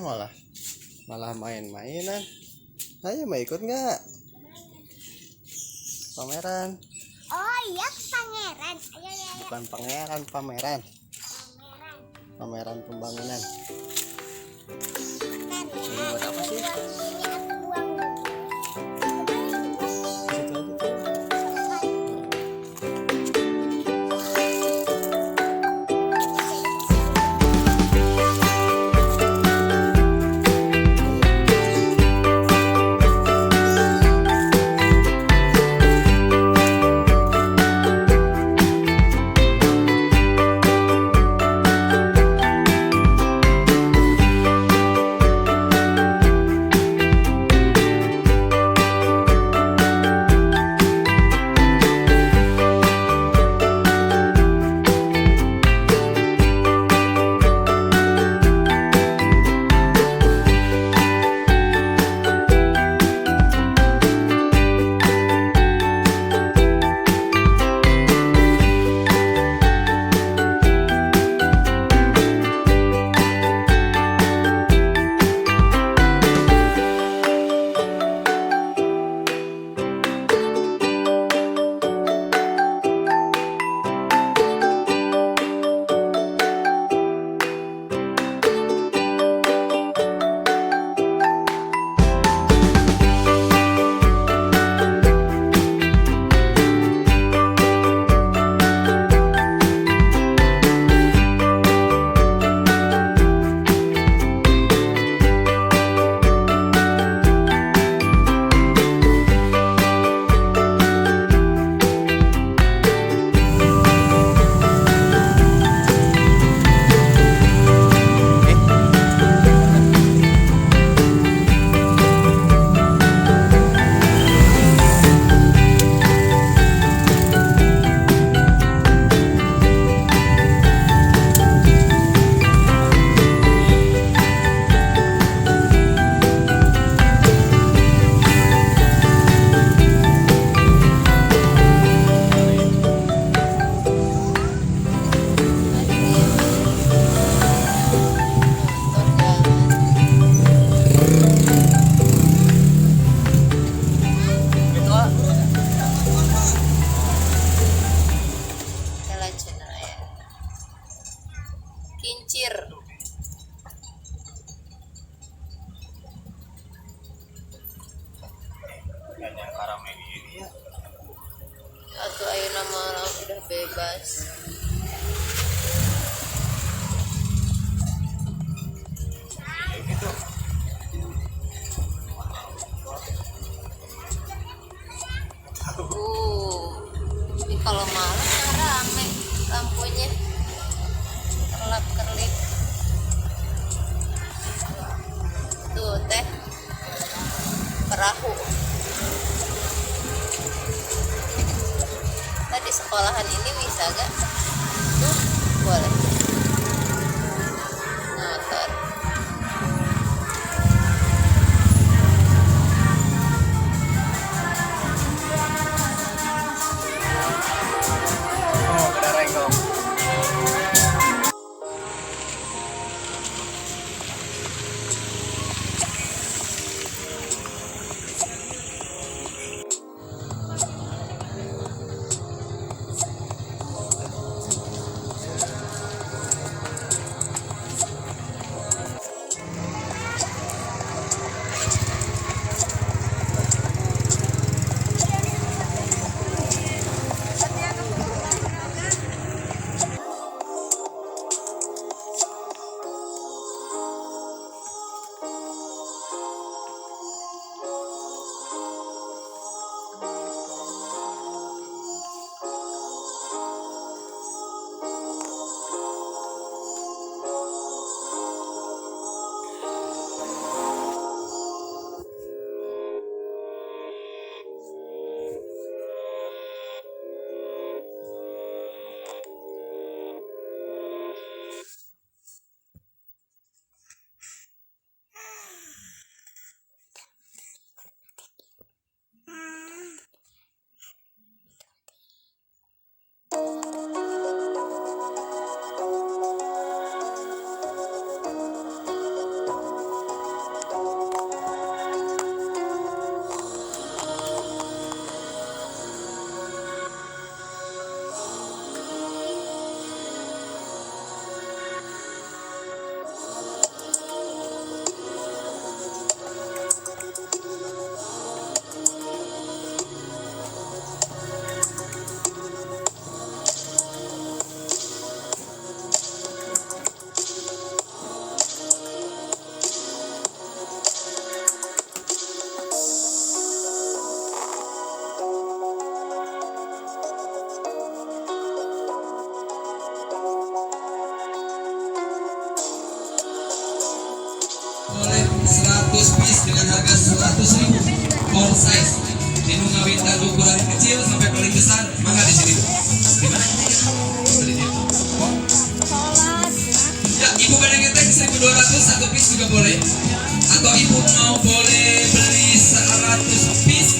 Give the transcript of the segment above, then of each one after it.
malah malah main-mainan. Ayo mau ikut nggak? Pameran. Oh iya, pangeran. Ayo, ayo, ayo. Bukan pangeran, pameran. Pameran. Pameran pembangunan. Bentar ya. Ini buat apa sih? Ini aku buang dulu. Situ aja tuh. Kincir. Banyak karamel ini ya. Atau ayo nama orang udah bebas. Kayak gitu. Ini kalau malam yang rame lampunya kelap kerlip. Tuh teh perahu. Tadi sekolahan ini bisa gak? 100 piece dengan harga 100.000 all size. Ini ngawin dari ukuran kecil sampai paling besar. Mangga di sini. Di mana? Di situ. Ya, ibu pada ngetek 1.200 satu piece juga boleh. Atau ibu mau boleh beli 100 piece.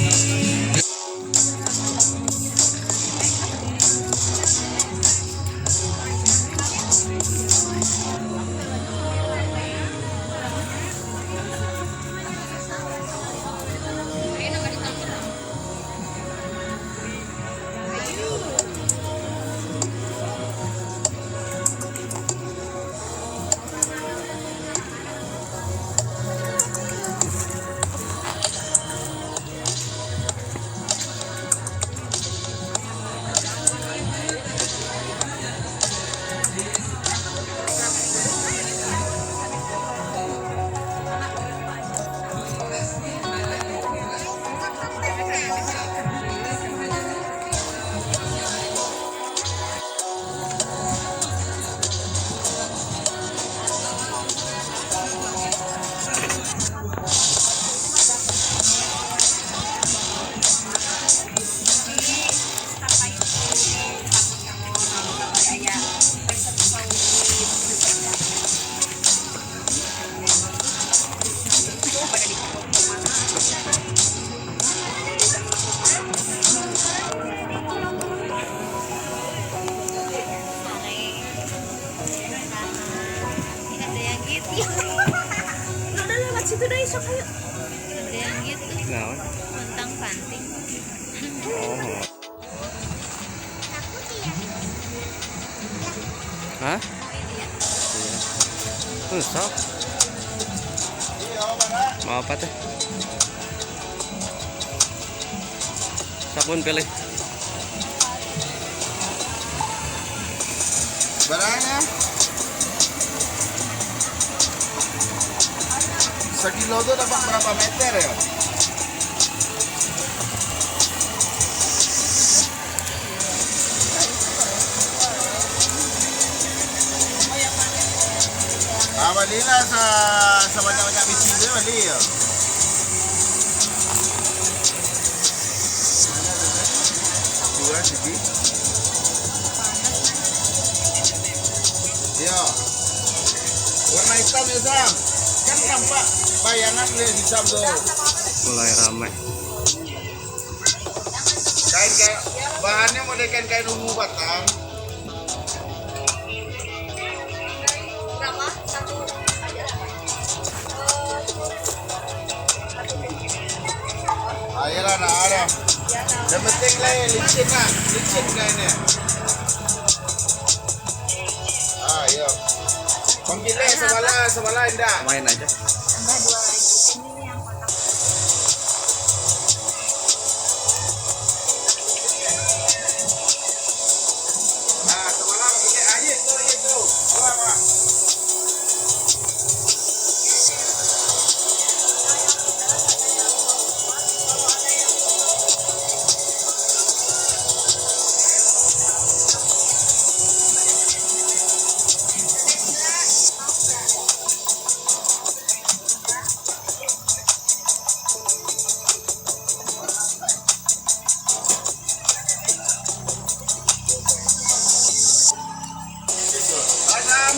Udah lewat situ deh, sok ayo. Ada yang gitu. Nah, Mentang panting. oh. Takut ya. Hah? Iya. Sok. Mau apa teh? Sabun pilih. Barangnya sekilo tuh dapat berapa meter ya? Malina sa banyak-banyak biji dia bali ya. Dua segi. Ya. Warna hitam ya Sam. Kan nampak bayangan lihat hitam tuh. Mulai ramai. Kain bahannya model kain ungu batang. Ayolah nak ada. Yang penting lah licin kainnya. Ayo. Pemilih sebelah indah. Main aja. Tambah 2 lagi. Ini yang kotak. Nah, sebelah pemilih aja itu. Dua, Pak. Pasang.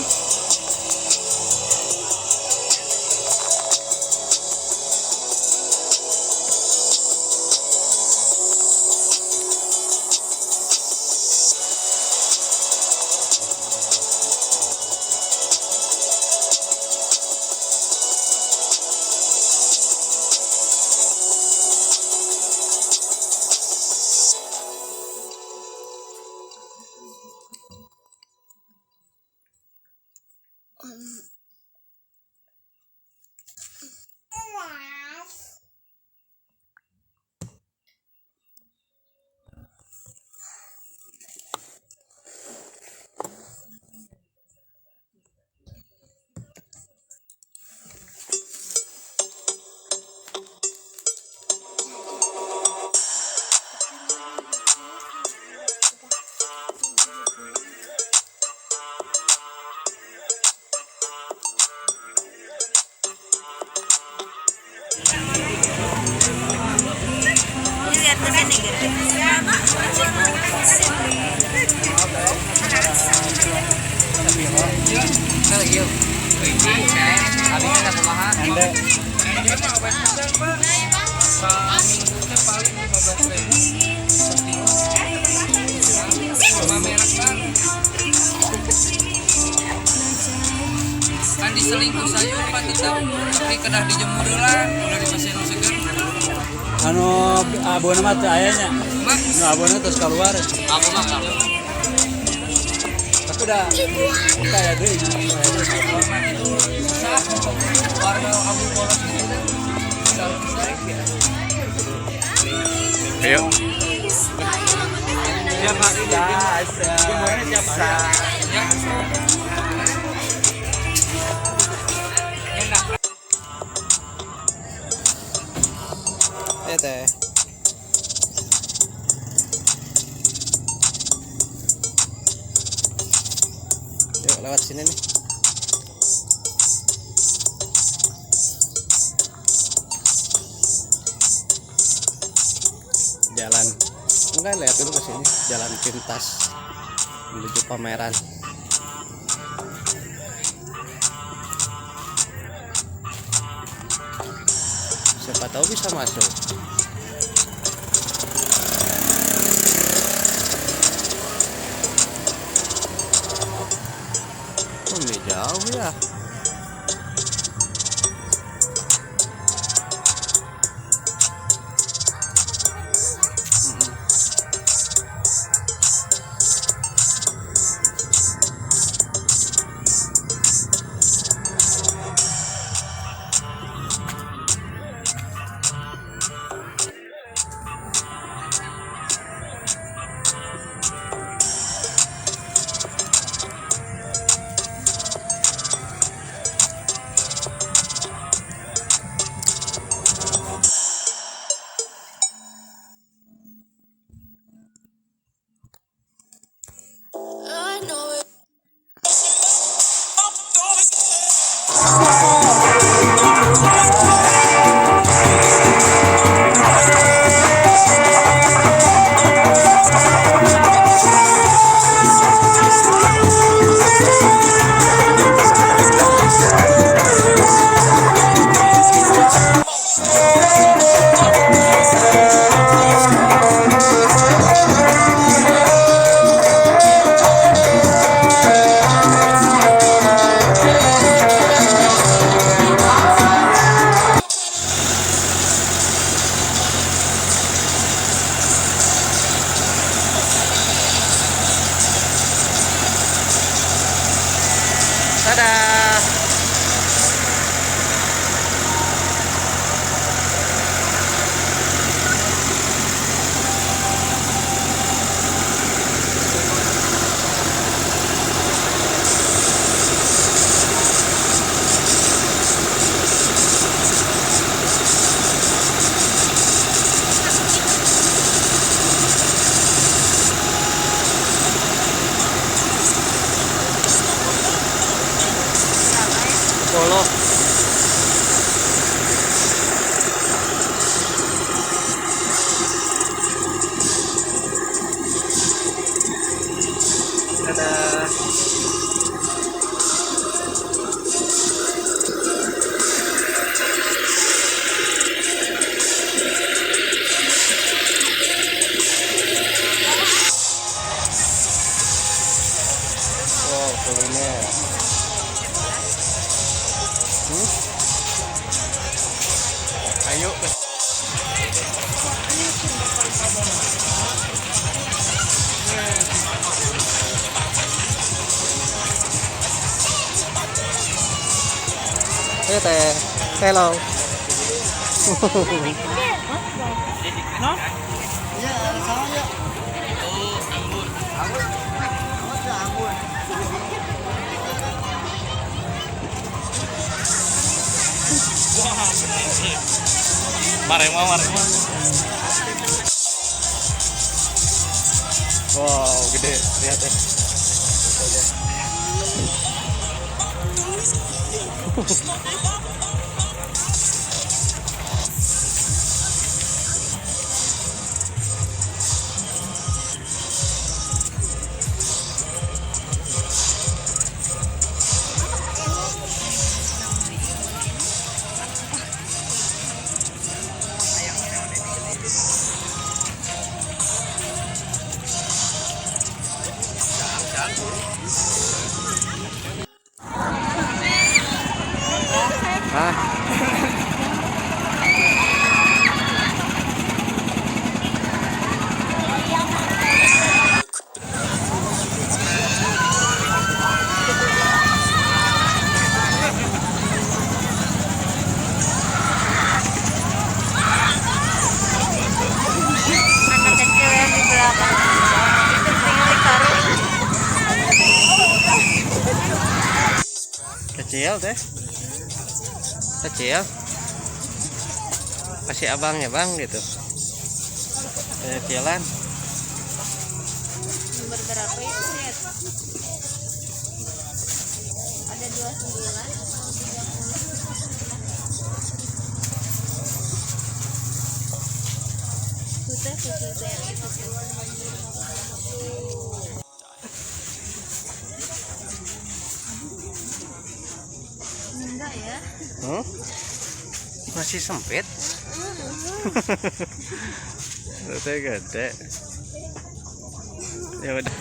lagi yuk. Abi kan aku mahal. Dia mah obat sedang, Pak. Seminggunya paling 15.000. Sama merek kan. Kan diselingkuh sayur Pak tidak. Tapi kedah dijemur lah. Udah dipasien seger. Anu abona mah teu ayanya. Mak, Nu abona terus keluar. aku mah kalau. Tapi udah kayak deui. Warga Abu Bolos gitu. Ayo. Tiap hari jemurannya tiap hari. Ya. Enak. Ayo teh. Yuk lewat sini nih. Jalan enggak, lihat dulu ke sini, jalan pintas menuju pameran. Siapa tahu bisa masuk. Ini jauh ya. Dadah. Solo. Dadah. Wow, kuliner. Ayo. Ayo teh. Hello. Mari mau. Wow, gede. Lihat deh. Hah? Anak kecil yang di belakang itu milik Karin. Kecil teh. Kecil. Kasih abangnya bang gitu. Kecilan. Nomor berapa itu lihat? Ada 29. Sudah khusus yang itu. Enggak ya? Masih sempit. Gede. Ya udah.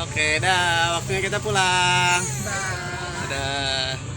Oke, dah waktunya kita pulang. Dadah.